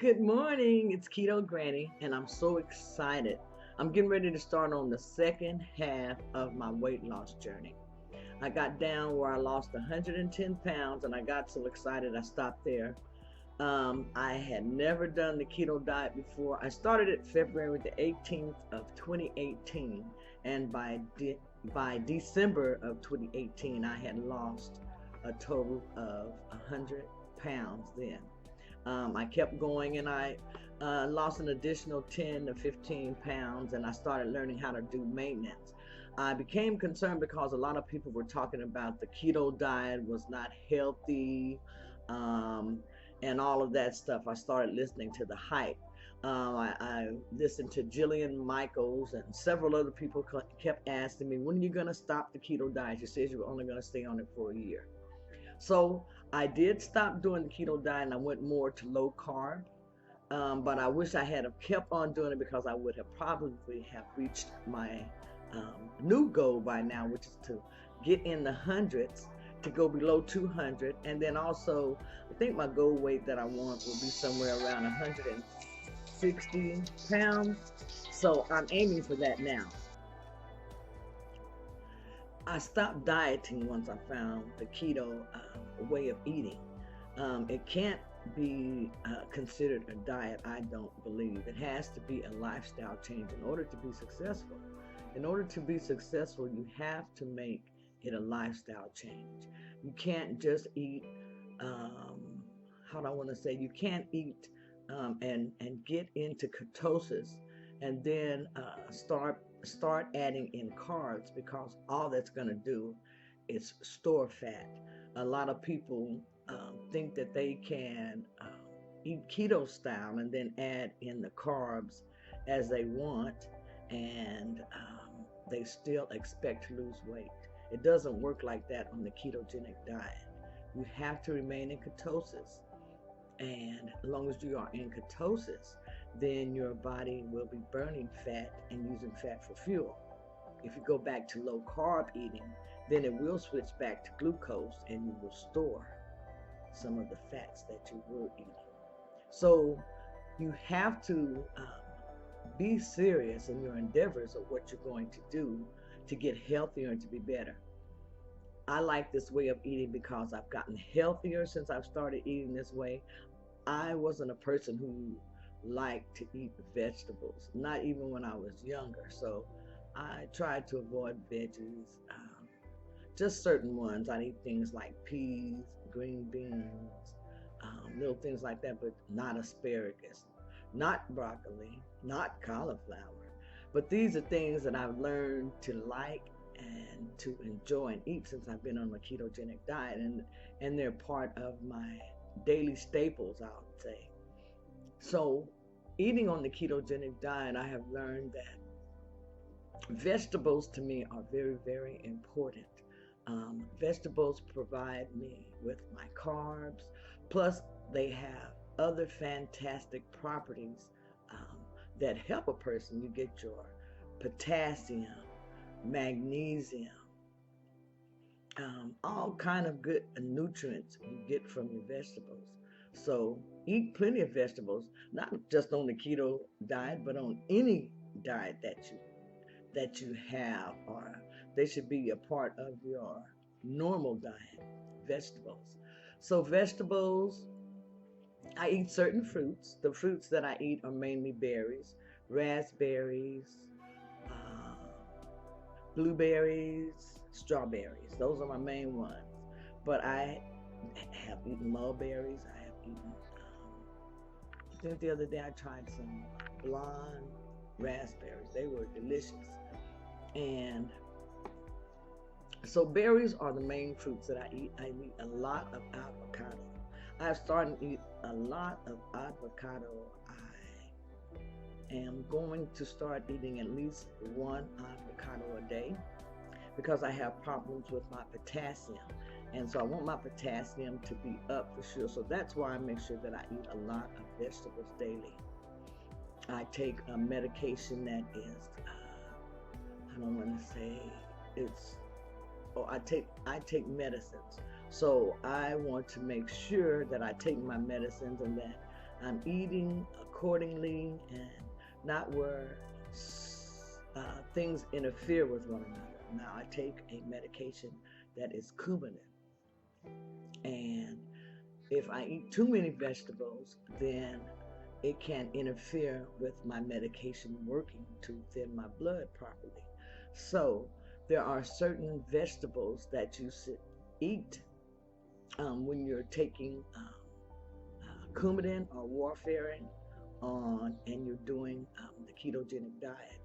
Good morning, it's Keto Granny, and I'm so excited. I'm getting ready to start on the second half of my weight loss journey. I got down where I lost 110 pounds, and I got so excited I stopped there. I had never done the keto diet before. I started it February the 18th of 2018, and by December of 2018, I had lost a total of 100 pounds then. I kept going and I lost an additional 10 to 15 pounds, and I started learning how to do maintenance. I became concerned because a lot of people were talking about the keto diet was not healthy, um, and all of that stuff. I started listening to the hype. I listened to Jillian Michaels and several other people kept asking me, when are you going to stop the keto diet? You said you were only going to stay on it for a year. So I did stop doing the keto diet and I went more to low carb. But I wish I had have kept on doing it because I would have probably have reached my new goal by now, which is to get in the hundreds, to go below 200. And then also, I think my goal weight that I want will be somewhere around 160 pounds. So I'm aiming for that now. I stopped dieting once I found the keto way of eating. It can't be considered a diet, I don't believe. It has to be a lifestyle change in order to be successful. In order to be successful, you have to make it a lifestyle change. You can't just eat, how do I want to say, you can't eat and get into ketosis and then start adding in carbs, because all that's going to do is store fat. A lot of people think that they can eat keto style and then add in the carbs as they want, and they still expect to lose weight. It doesn't work like that on the ketogenic diet. You have to remain in ketosis, and as long as you are in ketosis, then your body will be burning fat and using fat for fuel. If you go back to low carb eating, then it will switch back to glucose and you will store some of the fats that you were eating. So you have to be serious in your endeavors of what you're going to do to get healthier and to be better. I like this way of eating because I've gotten healthier since I've started eating this way. I wasn't a person who liked to eat vegetables, not even when I was younger. So I tried to avoid veggies, just certain ones. I eat things like peas, green beans, little things like that, but not asparagus, not broccoli, not cauliflower. But these are things that I've learned to like and to enjoy and eat since I've been on a ketogenic diet, and they're part of my daily staples, I would say. So, eating on the ketogenic diet, I have learned that vegetables to me are very, very important. Vegetables provide me with my carbs, plus, they have other fantastic properties that help a person. You get your potassium, magnesium, all kind of good nutrients you get from your vegetables. So eat plenty of vegetables, not just on the keto diet, but on any diet that you have, or they should be a part of your normal diet. Vegetables. So vegetables, I eat certain fruits. The fruits that I eat are mainly berries, raspberries, uh, blueberries, strawberries. Those are my main ones. But I have eaten mulberries. I have eaten, I think the other day I tried some blonde raspberries. They were delicious. And so berries are the main fruits that I eat. I eat a lot of avocado. I've started to eat a lot of avocado. I am going to start eating at least one avocado a day because I have problems with my potassium. And so I want my potassium to be up for sure. So that's why I make sure that I eat a lot of vegetables daily. I take a medication that is, I don't want to say it's, oh, I take medicines. So I want to make sure that I take my medicines and that I'm eating accordingly and not where things interfere with one another. Now, I take a medication that is cumin, and if I eat too many vegetables, then it can interfere with my medication working to thin my blood properly. So there are certain vegetables that you should eat when you're taking Coumadin or warfarin on and you're doing the ketogenic diet.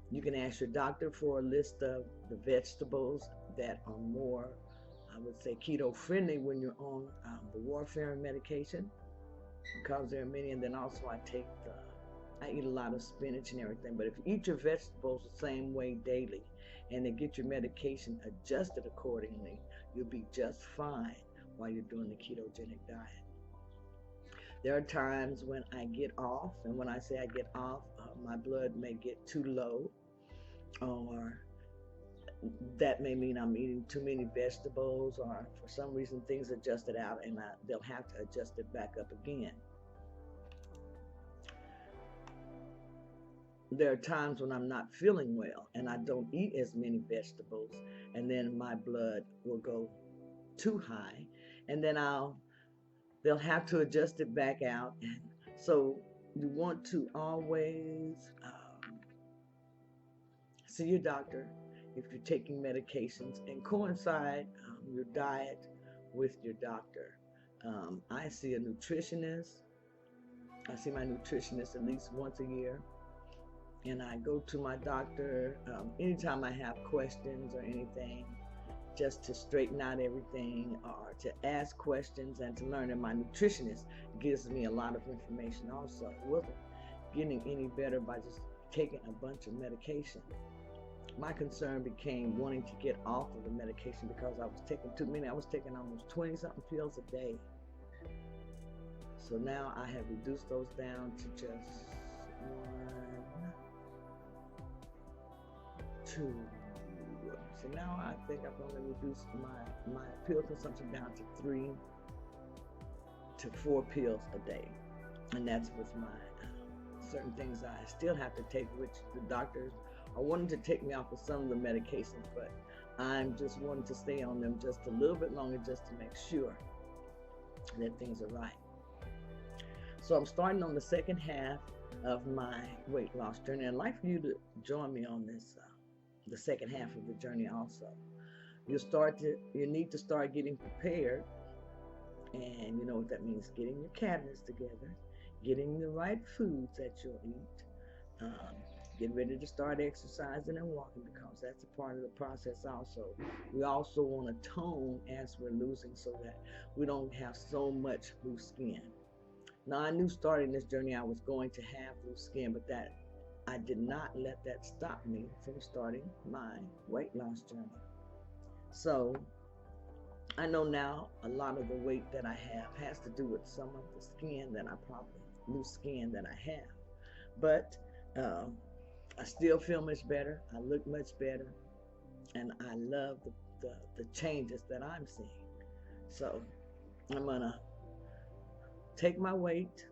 You can ask your doctor for a list of the vegetables that are more, I would say, keto friendly when you're on the warfarin medication, because there are many. And then also I eat a lot of spinach and everything. But if you eat your vegetables the same way daily and then get your medication adjusted accordingly, you'll be just fine while you're doing the ketogenic diet. There are times when I get off, and when I say I get off, my blood may get too low, or that may mean I'm eating too many vegetables, or for some reason things adjusted out and they'll have to adjust it back up again. There are times when I'm not feeling well and I don't eat as many vegetables, and then my blood will go too high, and then they'll have to adjust it back out. And so you want to always see your doctor if you're taking medications, and coincide your diet with your doctor. I see a nutritionist. I see my nutritionist at least once a year, and I go to my doctor anytime I have questions or anything, just to straighten out everything or to ask questions and to learn. And my nutritionist gives me a lot of information also. It wasn't getting any better by just taking a bunch of medication. My concern became wanting to get off of the medication because I was taking too many. I was taking almost 20 something pills a day. So now I have reduced those down to just 1, 2. So now I think I've only reduced my pill consumption down to 3 to 4 pills a day. And that's with my certain things I still have to take, which the doctors are wanting to take me off of some of the medications, but I'm just wanting to stay on them just a little bit longer just to make sure that things are right. So I'm starting on the second half of my weight loss journey. I'd like for you to join me on this, the second half of the journey also. You need to start getting prepared, and you know what that means: getting your cabinets together, getting the right foods that you'll eat, get ready to start exercising and walking, because that's a part of the process also. We also want to tone as we're losing so that we don't have so much loose skin. Now, I knew starting this journey I was going to have loose skin, but that I did not let that stop me from starting my weight loss journey. So I know now a lot of the weight that I have has to do with some of the skin that I probably, loose skin that I have. But I still feel much better. I look much better. And I love the changes that I'm seeing. So I'm going to take my weight,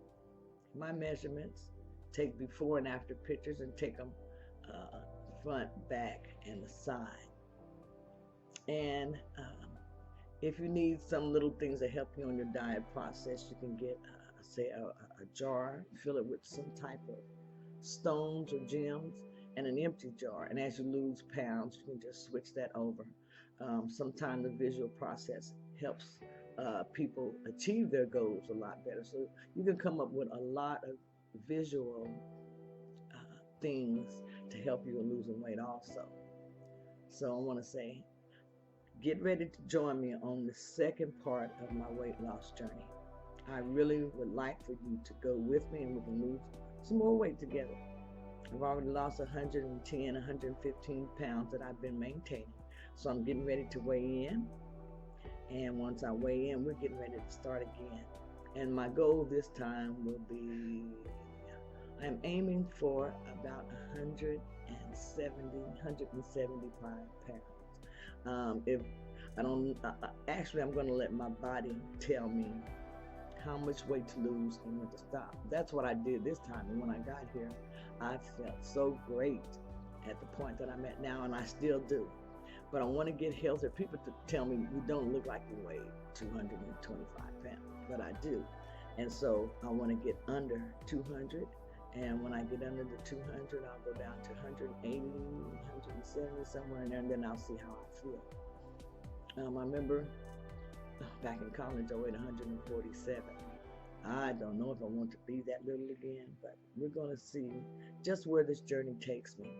my measurements, take before and after pictures, and take them front, back, and the side. And if you need some little things to help you on your diet process, you can get, say, a jar, fill it with some type of stones or gems, and an empty jar. And as you lose pounds, you can just switch that over. Sometimes the visual process helps people achieve their goals a lot better. So you can come up with a lot of visual things to help you in losing weight also. So I want to say, get ready to join me on the second part of my weight loss journey. I really would like for you to go with me, and we can lose some more weight together. I've already lost 110, 115 pounds that I've been maintaining. So I'm getting ready to weigh in. And once I weigh in, we're getting ready to start again. And my goal this time will be, I'm aiming for about 175 pounds. If I don't, actually, I'm going to let my body tell me how much weight to lose and when to stop. That's what I did this time. And when I got here, I felt so great at the point that I'm at now, and I still do. But I want to get healthier. People tell me you don't look like you weigh 225 pounds, but I do. And so I want to get under 200. And when I get under the 200, I'll go down to 180, 170, somewhere in there, and then I'll see how I feel. I remember back in college, I weighed 147. I don't know if I want to be that little again, but we're going to see just where this journey takes me.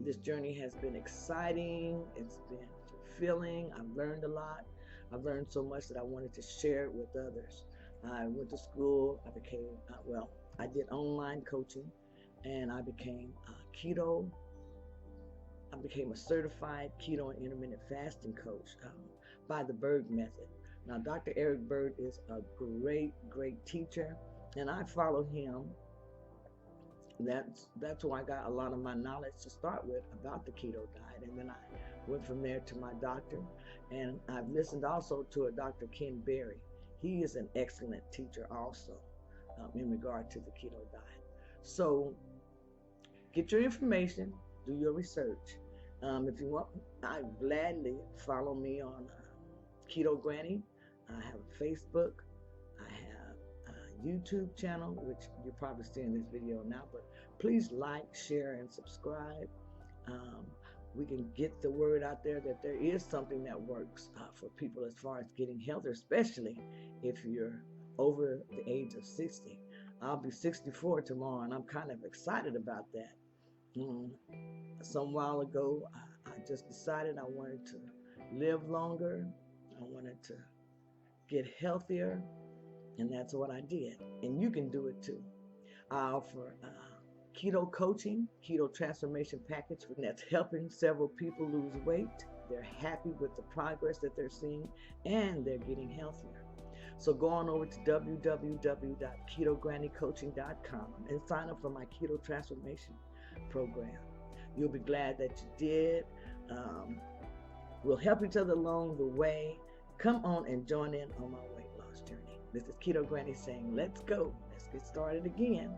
This journey has been exciting. It's been fulfilling. I've learned a lot. I've learned so much that I wanted to share it with others. I went to school. I became, I did online coaching, and I became keto. I became a certified keto and intermittent fasting coach by the Berg method. Now, Dr. Eric Berg is a great, great teacher, and I follow him. That's where I got a lot of my knowledge to start with about the keto diet, and then I went from there to my doctor, and I've listened also to a Dr. Ken Berry. He is an excellent teacher also in regard to the keto diet. So get your information, do your research. If you want, I gladly follow me on Keto Granny. I have a Facebook. I have a YouTube channel, which you're probably seeing this video now, but please like, share, and subscribe. We can get the word out there that there is something that works for people as far as getting healthier, especially if you're over the age of 60. I'll be 64 tomorrow, and I'm kind of excited about that. Some while ago, I just decided I wanted to live longer. I wanted to get healthier, and that's what I did. And you can do it too. I offer keto coaching, keto transformation package that's helping several people lose weight. They're happy with the progress that they're seeing, and they're getting healthier. So go on over to www.ketogrannycoaching.com and sign up for my keto transformation program. You'll be glad that you did. We'll help each other along the way. Come on and join in on my weight loss journey. This is Keto Granny saying, let's go. Let's get started again.